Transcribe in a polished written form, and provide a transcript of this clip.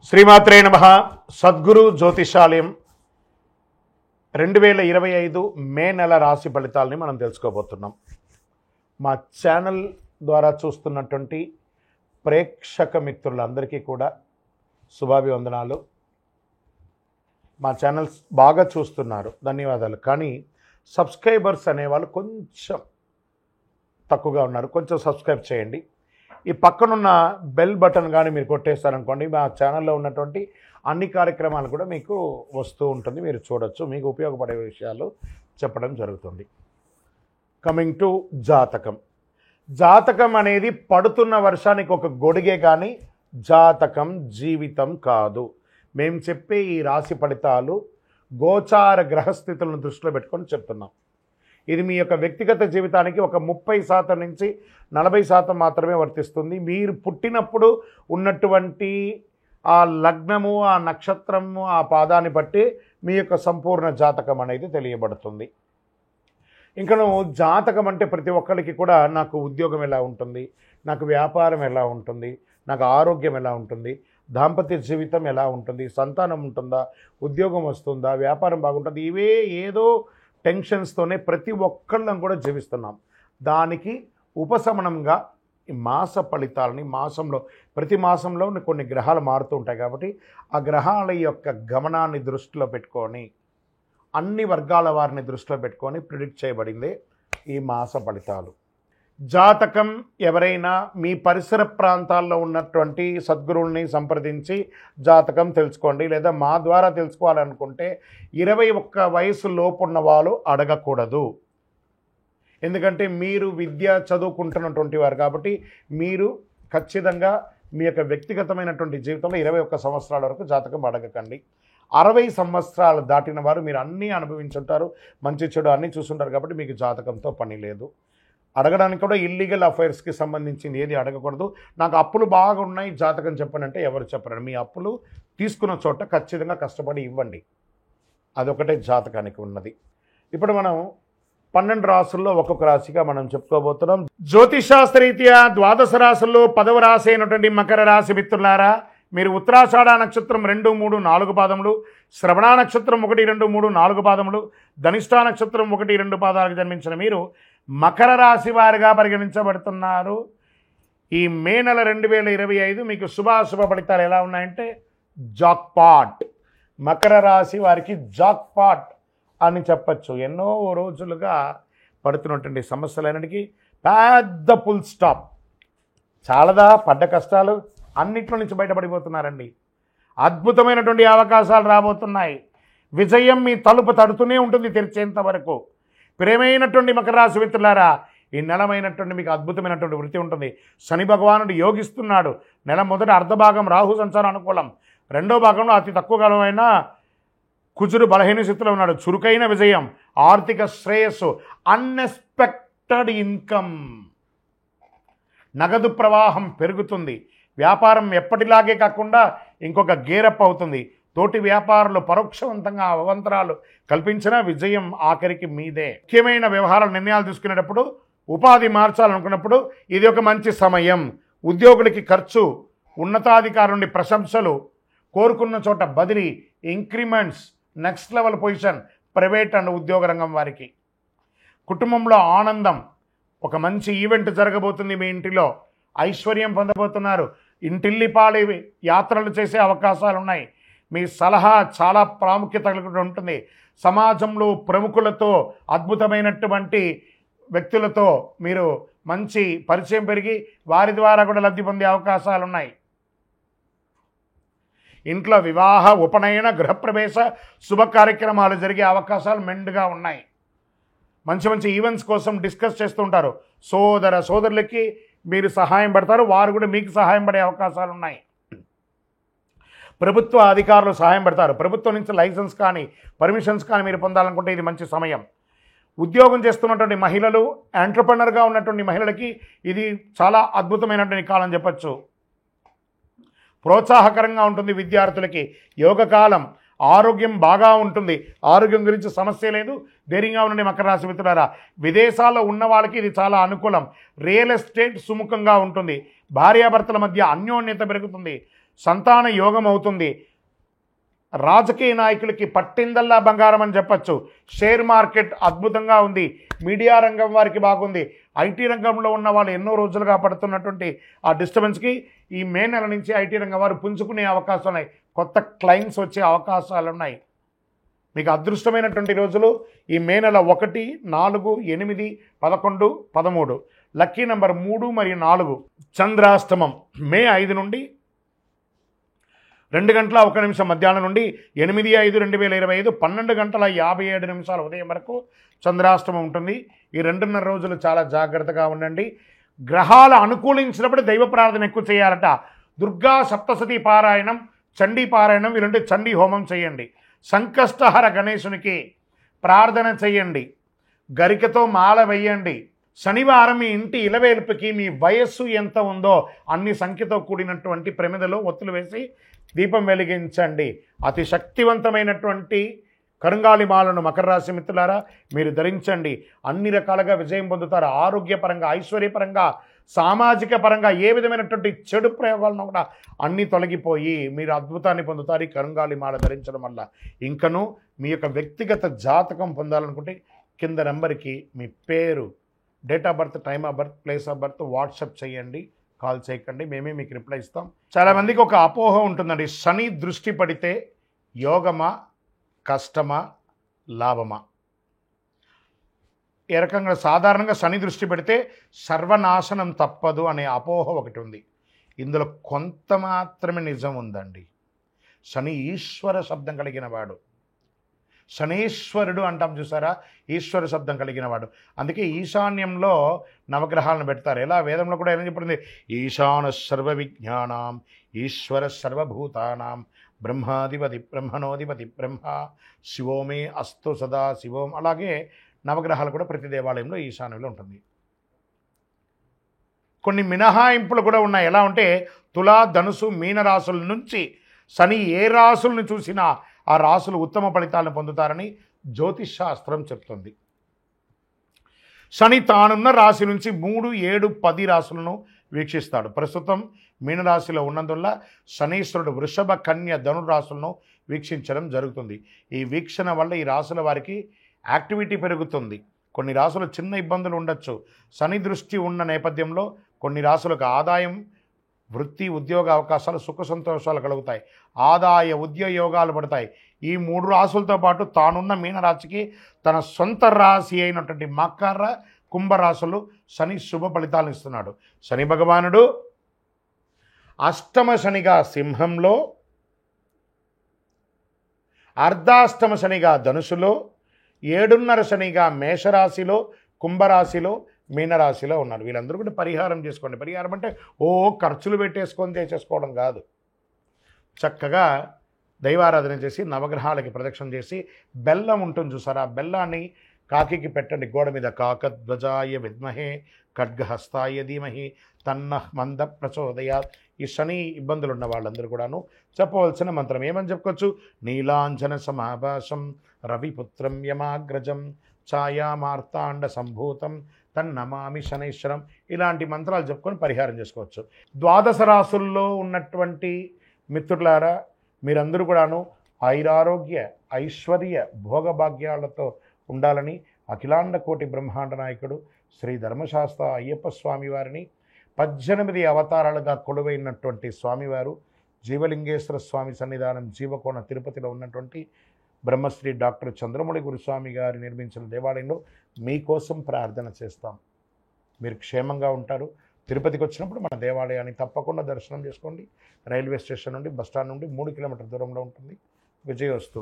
శ్రీమాత్రే నమః. సద్గురు జ్యోతిషాలయం 2025 మే నెల రాశి ఫలితాలని మనం తెలుసుకోబోతున్నాం. మా ఛానల్ ద్వారా చూస్తున్నటువంటి ప్రేక్షక మిత్రులందరికీ కూడా శుభాభివందనాలు. మా ఛానల్స్ బాగా చూస్తున్నారు, ధన్యవాదాలు. కానీ సబ్స్క్రైబర్స్ అనేవాళ్ళు కొంచెం తక్కువగా ఉన్నారు, కొంచెం సబ్స్క్రైబ్ చేయండి. ఈ పక్కనున్న బెల్ బటన్ కానీ మీరు కొట్టేస్తారనుకోండి, మా ఛానల్లో ఉన్నటువంటి అన్ని కార్యక్రమాలు కూడా మీకు వస్తూ ఉంటుంది, మీరు చూడొచ్చు. మీకు ఉపయోగపడే విషయాలు చెప్పడం జరుగుతుంది. కమింగ్ టు జాతకం. జాతకం అనేది పడుతున్న వర్షానికి ఒక గొడుగే, కానీ జాతకం జీవితం కాదు. మేము చెప్పే ఈ రాశి ఫలితాలు గోచార గ్రహస్థితులను దృష్టిలో పెట్టుకొని చెప్తున్నాం. ఇది మీ యొక్క వ్యక్తిగత జీవితానికి ఒక 30% నుంచి 40% మాత్రమే వర్తిస్తుంది. మీరు పుట్టినప్పుడు ఉన్నటువంటి ఆ లగ్నము, ఆ నక్షత్రము, ఆ పాదాన్ని బట్టి మీ యొక్క సంపూర్ణ జాతకం అనేది తెలియబడుతుంది. ఇంకను జాతకం అంటే ప్రతి ఒక్కరికి కూడా నాకు ఉద్యోగం ఎలా ఉంటుంది, నాకు వ్యాపారం ఎలా ఉంటుంది, నాకు ఆరోగ్యం ఎలా ఉంటుంది, దాంపత్య జీవితం ఎలా ఉంటుంది, సంతానం ఉంటుందా, ఉద్యోగం వస్తుందా, వ్యాపారం బాగుంటుంది, ఇవే ఏదో టెన్షన్స్తోనే ప్రతి ఒక్కళ్ళం కూడా జీవిస్తున్నాం. దానికి ఉపశమనంగా ఈ మాస ఫలితాలని ప్రతి మాసంలో కొన్ని గ్రహాలు మారుతూ ఉంటాయి. కాబట్టి ఆ గ్రహాల యొక్క గమనాన్ని దృష్టిలో పెట్టుకొని, అన్ని వర్గాల వారిని దృష్టిలో పెట్టుకొని ప్రిడిక్ట్ చేయబడిందే ఈ మాస ఫలితాలు. జాతకం ఎవరైనా మీ పరిసర ప్రాంతాల్లో ఉన్నటువంటి సద్గురువుల్ని సంప్రదించి జాతకం తెలుసుకోండి. లేదా మా ద్వారా తెలుసుకోవాలనుకుంటే 21 వయసు లోపు ఉన్న వాళ్ళు అడగకూడదు. ఎందుకంటే మీరు విద్య చదువుకుంటున్నటువంటి వారు కాబట్టి మీరు ఖచ్చితంగా మీ యొక్క వ్యక్తిగతమైనటువంటి జీవితంలో 21 సంవత్సరాల వరకు జాతకం అడగకండి. 60 సంవత్సరాలు దాటిన వారు మీరు అన్నీ అనుభవించుంటారు, మంచి చెడు అన్నీ చూసుంటారు కాబట్టి మీకు జాతకంతో పని లేదు. అడగడానికి కూడా ఇల్లీగల్ అఫైర్స్కి సంబంధించింది ఏది అడగకూడదు. నాకు అప్పులు బాగా ఉన్నాయి, జాతకం చెప్పనంటే ఎవరు చెప్పరండి. మీ అప్పులు తీసుకున్న చోట ఖచ్చితంగా కష్టపడి ఇవ్వండి, అదొకటే జాతకానికి ఉన్నది. ఇప్పుడు మనం 12 రాసుల్లో ఒక్కొక్క రాశిగా మనం చెప్పుకోబోతున్నాం. జ్యోతిషాస్త్రరీత్యా 12 రాశుల్లో 10వ రాశి అయినటువంటి మకర రాశి మిత్రులారా, మీరు ఉత్తరాషాఢ నక్షత్రం 2, 3, 4 పాదములు, శ్రవణ నక్షత్రం 1, 2, 3, 4 పాదములు, ధనిష్ఠా నక్షత్రం 1, 2 పాదాలకు జన్మించిన మీరు మకర రాశి వారిగా పరిగణించబడుతున్నారు. ఈ మే నెల 2025 మీకు శుభాశుభ ఫలితాలు ఎలా ఉన్నాయంటే జాక్పాట్. మకర రాశి వారికి జాక్పాట్ అని చెప్పచ్చు. ఎన్నో రోజులుగా పడుతున్నటువంటి సమస్యలన్నిటికీ పెద్ద ఫుల్ స్టాప్. చాలాదా పడ్డ కష్టాలు, అన్నిట్లో నుంచి బయటపడిపోతున్నారండి. అద్భుతమైనటువంటి అవకాశాలు రాబోతున్నాయి. విజయం మీ తలుపు తడుతూనే ఉంటుంది తెరిచేంత వరకు. ప్రేమైనటువంటి మకర రాశి మిత్రులారా, ఈ నెలమైనటువంటి మీకు అద్భుతమైనటువంటి వృత్తి ఉంటుంది. శని భగవానుడు యోగిస్తున్నాడు. నెల మొదటి అర్ధభాగం రాహు సంచారం అనుకూలం, రెండో భాగంలో అతి తక్కువ కాలమైన కుజుడు బలహీన స్థితిలో ఉన్నాడు. చురుకైన విజయం, ఆర్థిక శ్రేయస్సు, అన్ఎక్స్పెక్టెడ్ ఇన్కమ్, నగదు ప్రవాహం పెరుగుతుంది. వ్యాపారం ఎప్పటిలాగే కాకుండా ఇంకొక గేరప్ అవుతుంది. తోటి వ్యాపారులు పరోక్షవంతంగా అవంతరాలు కల్పించిన విజయం ఆఖరికి మీదే. ముఖ్యమైన వ్యవహారాల నిర్ణయాలు తీసుకునేటప్పుడు, ఉపాధి మార్చాలనుకున్నప్పుడు ఇది ఒక మంచి సమయం. ఉద్యోగులకి ఖర్చు, ఉన్నతాధికారి నుండి ప్రశంసలు, కోరుకున్న చోట బదిలీ, increments, next level position private and ఉద్యోగ రంగం వారికి. కుటుంబంలో ఆనందం, ఒక మంచి ఈవెంట్ జరగబోతుంది. మీ ఇంటిలో ఐశ్వర్యం పొందబోతున్నారు. ఇంటిల్లిపాలి యాత్రలు చేసే అవకాశాలు ఉన్నాయి. మీ సలహా చాలా ప్రాముఖ్యత కలిగి ఉంటుంది. సమాజంలో ప్రముఖులతో, అద్భుతమైనటువంటి వ్యక్తులతో మీరు మంచి పరిచయం పెరిగి వారి ద్వారా కూడా లబ్ధి పొందే అవకాశాలు ఉన్నాయి. ఇంట్లో వివాహ, ఉపనయన, గృహప్రవేశ శుభ కార్యక్రమాలు జరిగే అవకాశాలు మెండుగా ఉన్నాయి. మంచి మంచి ఈవెంట్స్ కోసం డిస్కస్ చేస్తుంటారు. సోదరులకి మీరు సహాయం పడతారు, వారు కూడా మీకు సహాయం పడే అవకాశాలు ఉన్నాయి. ప్రభుత్వ అధికారులు సహాయం పడతారు. ప్రభుత్వం నుంచి లైసెన్స్ కానీ పర్మిషన్స్ కానీ మీరు పొందాలనుకుంటే ఇది మంచి సమయం. ఉద్యోగం చేస్తున్నటువంటి మహిళలు, ఎంటర్‌ప్రెన్యూర్‌గా ఉన్నటువంటి మహిళలకి ఇది చాలా అద్భుతమైనటువంటి కాలం చెప్పచ్చు. ప్రోత్సాహకరంగా ఉంటుంది. విద్యార్థులకి యోగకాలం. ఆరోగ్యం బాగా ఉంటుంది. ఆరోగ్యం గురించి సమస్య లేదు. ధైర్యంగా ఉండండి మకర రాశి మిత్రులారా. విదేశాల్లో ఉన్న వాళ్ళకి ఇది చాలా అనుకూలం. రియల్ ఎస్టేట్ సుముఖంగా ఉంటుంది. భార్యాభర్తల మధ్య అన్యోన్యత పెరుగుతుంది. సంతాన యోగం అవుతుంది. రాజకీయ నాయకులకి పట్టిందల్లా బంగారం అని చెప్పచ్చు. షేర్ మార్కెట్ అద్భుతంగా ఉంది. మీడియా రంగం వారికి బాగుంది. ఐటీ రంగంలో ఉన్న వాళ్ళు ఎన్నో రోజులుగా పడుతున్నటువంటి ఆ డిస్టర్బెన్స్కి ఈ మే నెల నుంచి ఐటీ రంగం వారు పుంజుకునే అవకాశం ఉన్నాయి. కొత్త క్లయింట్స్ వచ్చే అవకాశాలు ఉన్నాయి. మీకు అదృష్టమైనటువంటి రోజులు ఈ మే నెల 1, 4, 8, 11, 13. లక్కీ నెంబర్ 3 మరియు 4. చంద్రాష్టమం మే 5 నుండి 2:01 మధ్యాహ్నం నుండి 8/5/2025 12:57 ఉదయం వరకు చంద్రాష్టమం ఉంటుంది. ఈ 2.5 రోజులు చాలా జాగ్రత్తగా ఉండండి. గ్రహాలు అనుకూలించినప్పుడు దైవ ప్రార్థన ఎక్కువ చేయాలట. దుర్గా సప్తశతి పారాయణం, చండీ పారాయణం, ఇలాంటి చండీ హోమం చేయండి. సంకష్టహర గణేశునికి ప్రార్థన చేయండి. గరికతో మాల వేయండి. శనివారం మీ ఇంటి ఇలవేల్పుకి మీ వయస్సు ఎంత ఉందో అన్ని సంఖ్యతో కూడినటువంటి ప్రమిదలో ఒత్తులు వేసి దీపం వెలిగించండి. అతి శక్తివంతమైనటువంటి కరుంగాలి మాలను మకర రాశి మిత్రులారా మీరు ధరించండి. అన్ని రకాలుగా విజయం పొందుతారు. ఆరోగ్యపరంగా, ఐశ్వర్యపరంగా, సామాజిక పరంగా ఏ విధమైనటువంటి చెడు ప్రయోగాలను కూడా అన్నీ తొలగిపోయి మీరు అద్భుతాన్ని పొందుతారు ఈ కరుంగాలి మాల ధరించడం వల్ల. ఇంకనూ మీ యొక్క వ్యక్తిగత జాతకం పొందాలనుకుంటే కింద నెంబర్కి మీ పేరు, date of birth, time of birth, place of birth WhatsApp చేయండి. కాల్ చేయకండి, మేమే మీకు రిప్లై ఇస్తాం. చాలామందికి ఒక అపోహ ఉంటుందండి, శని దృష్టి పడితే యోగమా, కష్టమా, లాభమా? ఏ రకంగా సాధారణంగా శని దృష్టి పెడితే సర్వనాశనం తప్పదు అనే అపోహ ఒకటి ఉంది. ఇందులో కొంత మాత్రమే నిజం ఉందండి. శని ఈశ్వర శబ్దం కలిగిన వాడు, శనేశ్వరుడు అంటాం చూసారా, ఈశ్వర శబ్దం కలిగిన వాడు. అందుకే ఈశాన్యంలో నవగ్రహాలను పెడతారు. ఎలా వేదంలో కూడా ఏమని చెప్పింది, ఈశాన సర్వ విజ్ఞానాం ఈశ్వర సర్వభూతానాం బ్రహ్మాధిపతి బ్రహ్మణోధిపతి బ్రహ్మ శివోమే అస్తు సదా శివోం. అలాగే నవగ్రహాలు కూడా ప్రతి దేవాలయంలో ఈశాన్యంలో ఉంటుంది. కొన్ని మినహాయింపులు కూడా ఉన్నాయి. ఎలా అంటే తులా, ధనుసు, మీన రాసుల నుంచి శని ఏ రాసులను చూసినా ఆ రాసులు ఉత్తమ ఫలితాలను పొందుతారని జ్యోతిష్ శాస్త్రం చెప్తుంది. శని తానున్న రాశి నుంచి 3, 7, 10 రాసులను వీక్షిస్తాడు. ప్రస్తుతం మీనరాశిలో ఉన్నందువల్ల శనీశ్వరుడు వృషభ, కన్య, ధనురాశులను వీక్షించడం జరుగుతుంది. ఈ వీక్షణ వల్ల ఈ రాశుల వారికి యాక్టివిటీ పెరుగుతుంది. కొన్ని రాశులు చిన్న ఇబ్బందులు ఉండొచ్చు. శని దృష్టి ఉన్న నేపథ్యంలో కొన్ని రాశులకు ఆదాయం, వృత్తి, ఉద్యోగ అవకాశాలు, సుఖ సంతోషాలు కలుగుతాయి. ఆదాయ ఉద్యోగాలు పడతాయి. ఈ 3 రాశులతో పాటు తానున్న మీనరాశికి తన సొంత రాశి అయినటువంటి మకర, కుంభరాశులు శని శుభ ఫలితాలను ఇస్తున్నాడు. శని భగవానుడు అష్టమ శనిగా సింహంలో, అర్ధాష్టమ శనిగా ధనుసులో, 7.5 శనిగా మేషరాశిలో, కుంభరాశిలో, మీనరాశిలో ఉన్నారు. వీళ్ళందరూ కూడా పరిహారం చేసుకోండి. పరిహారం అంటే ఖర్చులు పెట్టేసుకొని చేసేసుకోవడం కాదు. చక్కగా దైవారాధన చేసి నవగ్రహాలకి ప్రదక్షిణ చేసి బెల్లం ఉంటుంది చూసారా, బెల్లాన్ని కాకికి పెట్టండి. గోడ మీద కాకధ్వజాయ విద్మహే ఖడ్గహస్తాయ ధీమహి తన్నః మంద ప్రచోదయాత్. ఈ శని ఇబ్బందులు ఉన్న వాళ్ళందరూ కూడాను చెప్పవలసిన మంత్రం ఏమని చెప్పుకోవచ్చు, నీలాంజన సమాభాసం రవిపుత్రం యమాగ్రజం ఛాయామార్తాండ సంభూతం తన్నమామి శనైశ్వరం. ఇలాంటి మంత్రాలు చెప్పుకొని పరిహారం చేసుకోవచ్చు. 12 రాసుల్లో ఉన్నటువంటి మిత్రులారా మీరందరూ కూడాను ఆయురారోగ్య, ఐశ్వర్య, భోగభాగ్యాలతో ఉండాలని అఖిలాండ కోటి బ్రహ్మాండ నాయకుడు శ్రీ ధర్మశాస్త్ర అయ్యప్ప స్వామివారిని 18 అవతారాలుగా కొలువైనటువంటి స్వామివారు జీవలింగేశ్వర స్వామి సన్నిధానం జీవకోణ తిరుపతిలో ఉన్నటువంటి బ్రహ్మశ్రీ డాక్టర్ చంద్రమౌళి గురుస్వామి గారు నిర్మించిన దేవాలయంలో మీకోసం ప్రార్థన చేస్తాం. మీరు క్షేమంగా ఉంటారు. తిరుపతికి వచ్చినప్పుడు మన దేవాలయాన్ని తప్పకుండా దర్శనం చేసుకోండి. రైల్వే స్టేషన్ నుండి, బస్టాండ్ నుండి 3 కిలోమీటర్ల దూరంలో ఉంటుంది. విజయోస్తు.